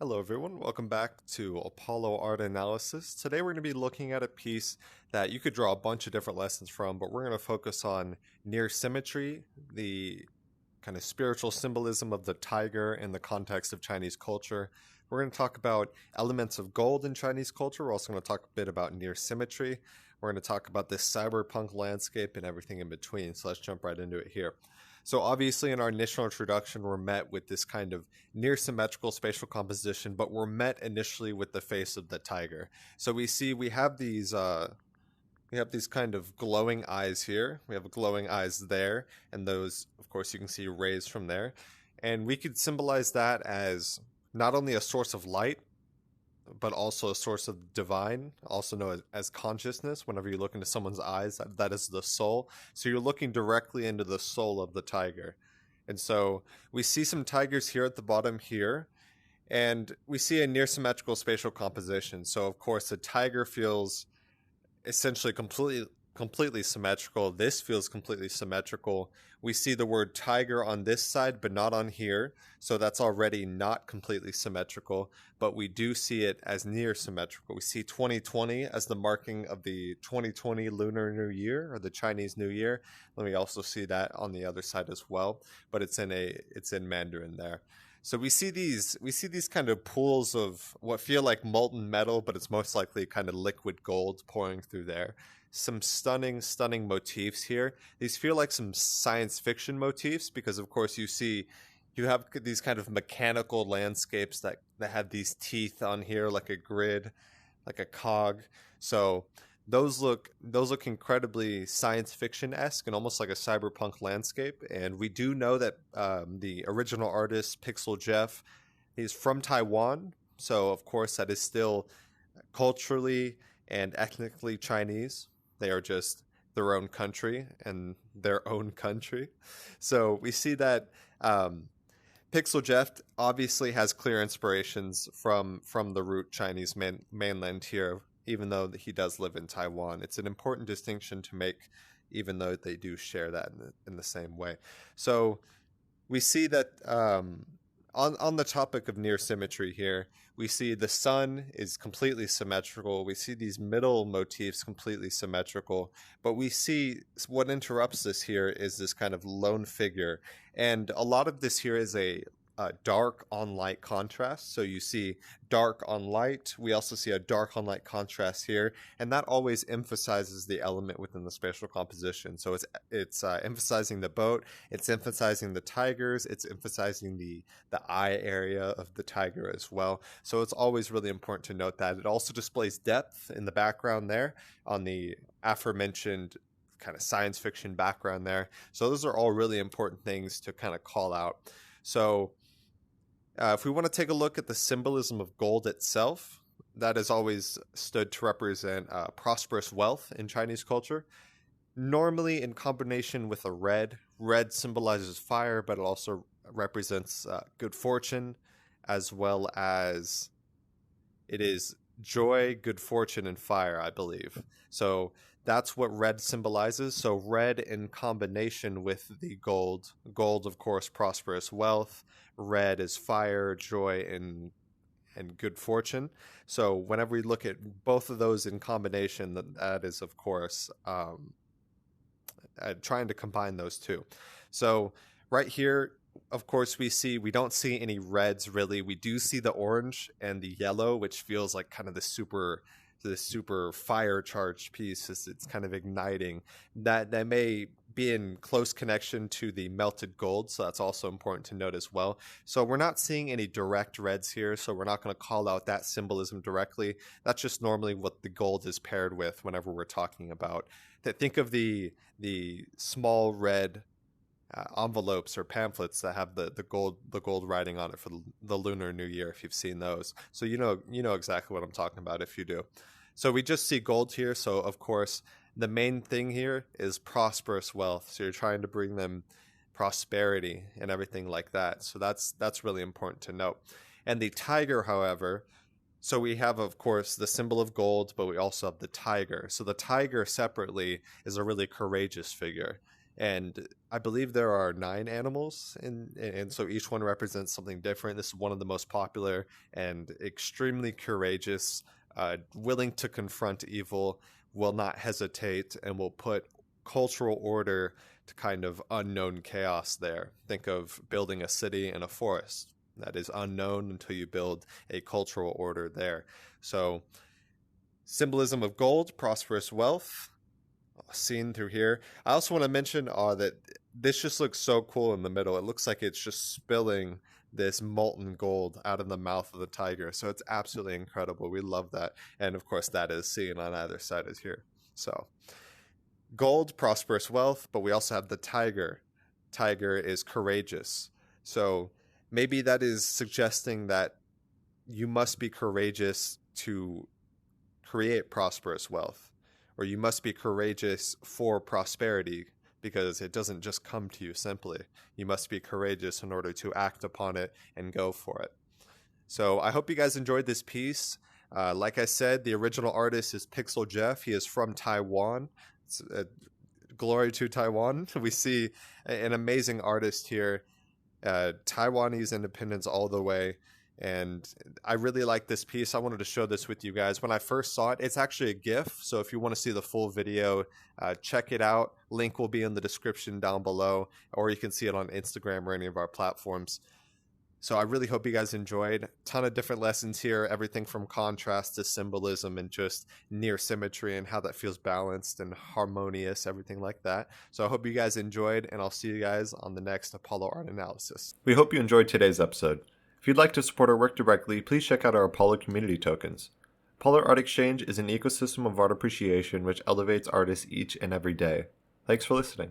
Hello everyone, welcome back to Apollo Art Analysis. Today we're going to be looking at a piece that you could draw a bunch of different lessons from, but we're going to focus on near symmetry, the kind of spiritual symbolism of the tiger in the context of Chinese culture. We're going to talk about elements of gold in Chinese culture. We're also going to talk a bit about near symmetry. We're going to talk about this cyberpunk landscape and everything in between. So let's jump right into it here. So obviously in our initial introduction, we're met with this kind of near symmetrical spatial composition, but we're met initially with the face of the tiger. So we have these kind of glowing eyes here. We have glowing eyes there, and those, of course, you can see rays from there. And we could symbolize that as not only a source of light, but also a source of divine, also known as consciousness. Whenever you look into someone's eyes, that is the soul. So you're looking directly into the soul of the tiger. And so we see some tigers here at the bottom here, and we see a near symmetrical spatial composition. So of course the tiger feels essentially completely symmetrical. This feels completely symmetrical. We see the word tiger on this side, but not on here. So that's already not completely symmetrical, but we do see it as near symmetrical. We see 2020 as the marking of the 2020 Lunar New Year or the Chinese New Year. Let me also see that on the other side as well, but it's in Mandarin there. So we see these kind of pools of what feel like molten metal, but it's most likely kind of liquid gold pouring through there. Some stunning motifs here. These feel like some science fiction motifs because of course you have these kind of mechanical landscapes that have these teeth on here like a grid, like a cog. So those look incredibly science fiction-esque and almost like a cyberpunk landscape. And we do know that the original artist Pixel Jeff, he's from Taiwan, so of course that is still culturally and ethnically Chinese. They are just their own country and their own country. So we see that Pixel Jeff obviously has clear inspirations from the root Chinese mainland here, even though he does live in Taiwan. It's an important distinction to make, even though they do share that in the same way. So we see that on the topic of near symmetry here, we see the sun is completely symmetrical. We see these middle motifs completely symmetrical, but we see what interrupts this here is this kind of lone figure. And a lot of this here is a dark on light contrast. So you see dark on light. We also see a dark on light contrast here, and that always emphasizes the element within the spatial composition. So it's emphasizing the boat, it's emphasizing the tigers, it's emphasizing the eye area of the tiger as well. So it's always really important to note that. It also displays depth in the background there on the aforementioned kind of science fiction background there. So those are all really important things to kind of call out. So if we want to take a look at the symbolism of gold itself, that has always stood to represent prosperous wealth in Chinese culture. Normally in combination with a red. Red symbolizes fire, but it also represents good fortune, as well as it is joy, good fortune, and fire, I believe. So that's what red symbolizes. So red in combination with the gold. Gold, of course, prosperous wealth. Red is fire, joy, and good fortune. So whenever we look at both of those in combination, that is, of course, trying to combine those two. So right here, of course, we don't see any reds really. We do see the orange and the yellow, which feels like kind of the super fire charged piece. It's kind of igniting. That may be in close connection to the melted gold, so that's also important to note as well. So we're not seeing any direct reds here, so we're not going to call out that symbolism directly. That's just normally what the gold is paired with whenever we're talking about. Think of the small red envelopes or pamphlets that have the gold writing on it for the Lunar New Year, if you've seen those. So you know exactly what I'm talking about if you do. So we just see gold here. So of course the main thing here is prosperous wealth. So you're trying to bring them prosperity and everything like that. So that's really important to note. And the tiger, however, so we have, of course, the symbol of gold, but we also have the tiger. So the tiger separately is a really courageous figure. And I believe there are 9 animals, and so each one represents something different. This is one of the most popular and extremely courageous, willing to confront evil, will not hesitate, and will put cultural order to kind of unknown chaos there. Think of building a city in a forest that is unknown until you build a cultural order there. So, symbolism of gold, prosperous wealth, seen through here. I also want to mention that this just looks so cool in the middle. It looks like it's just spilling this molten gold out of the mouth of the tiger. So it's absolutely incredible. We love that. And of course, that is seen on either side is here. So gold, prosperous wealth, but we also have the tiger. Tiger is courageous. So maybe that is suggesting that you must be courageous to create prosperous wealth, or you must be courageous for prosperity, because it doesn't just come to you simply. You must be courageous in order to act upon it and go for it. So I hope you guys enjoyed this piece. Like I said, the original artist is Pixel Jeff. He is from Taiwan. Glory to Taiwan. We see an amazing artist here. Taiwanese independence all the way. And I really like this piece. I wanted to show this with you guys. When I first saw it, it's actually a GIF. So if you want to see the full video, check it out. Link will be in the description down below, or you can see it on Instagram or any of our platforms. So I really hope you guys enjoyed. A ton of different lessons here, everything from contrast to symbolism and just near symmetry and how that feels balanced and harmonious, everything like that. So I hope you guys enjoyed, and I'll see you guys on the next Apollo Art Analysis. We hope you enjoyed today's episode. If you'd like to support our work directly, please check out our Apollo community tokens. Apollo Art Exchange is an ecosystem of art appreciation which elevates artists each and every day. Thanks for listening.